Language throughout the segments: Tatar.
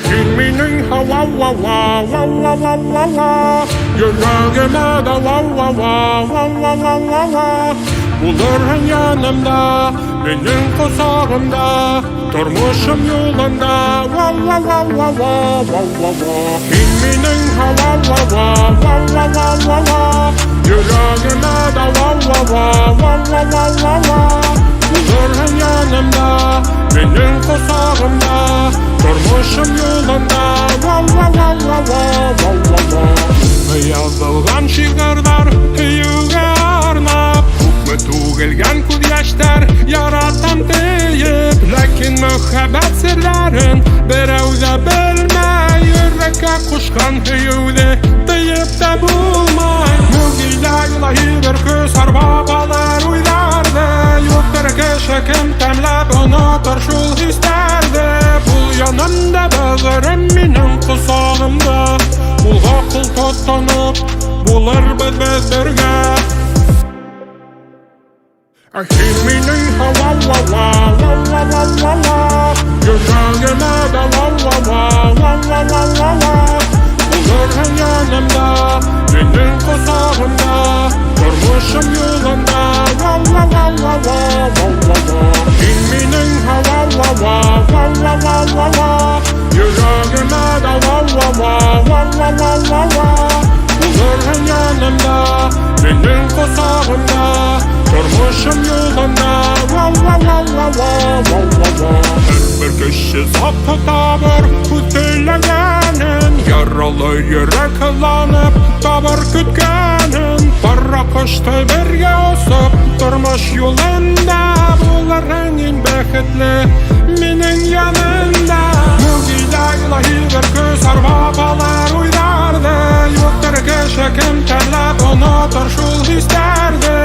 Kiminin hava va va va va va va va Yüreğime de va va va va va va va va Bulursun yanımda, benim kucağımda Durmuşum yolunda va va va va va va va va Kiminin hava va va va va va va va Yüreğime de va va va va va va va va Bulursun yanımda, benim kucağımda Durmuşum yolunda va va va va va va va va Yazılgan şiirler yüge arnap Күпме түгелгән күз яшьтәр яратам диеп Ләкин мөхәббәт серләрен берәү дә белмәй Йөрәккә кушкан һөюне тыеп тә булмай Мөгилә илаһи бер көз арбабалар уйларда Юктыр кеше кем тәмләп онытыр шул хисләрде Бул янымда бәгырем минем косагымда Ул гакыл тоттанып булырбыз без бергә Kiminin hava va va va va va va va Yüreğime de va va va va va va va va Bulursun yanımda, benim kucağımda Durmuşum yolunda va va va va va va va va Kiminin hava va va va va va va va Yüreğime de va va va va va va va va Bulursun yanımda, benim kucağımda Durmuşum yolunda va va va va va va va va Her bir kişi zat tutabır kütülegenin Yaralı yürek kılanıp tabır kütgenin Barra kıştı birge osıp durmuş yolunda Buların en beketli minin yanında Mugida ilahi bir göz arbabalar uylardı Yoktur keşke kim terlep unutur şul hislerdi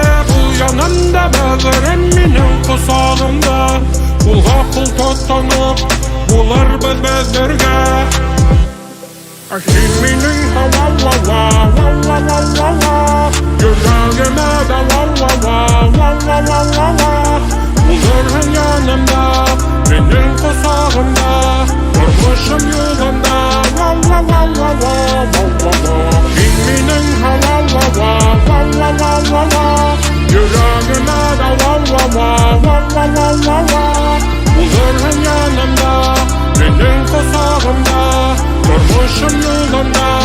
Yanımda bәгырем минем косагымда Ул гакыл тоттанып булырбыз без бергә Kiminin hava va va va va va va va Yüreğime de va va va va va va va va Bulursun yanımda, benim kosagımda Durmuşum yolunda va va va va va va va va Kiminin hava va va va va va va va Yüreğime de va va va va va va va va Bulursun yanımda, benim kosağımda Durmuşum yolunda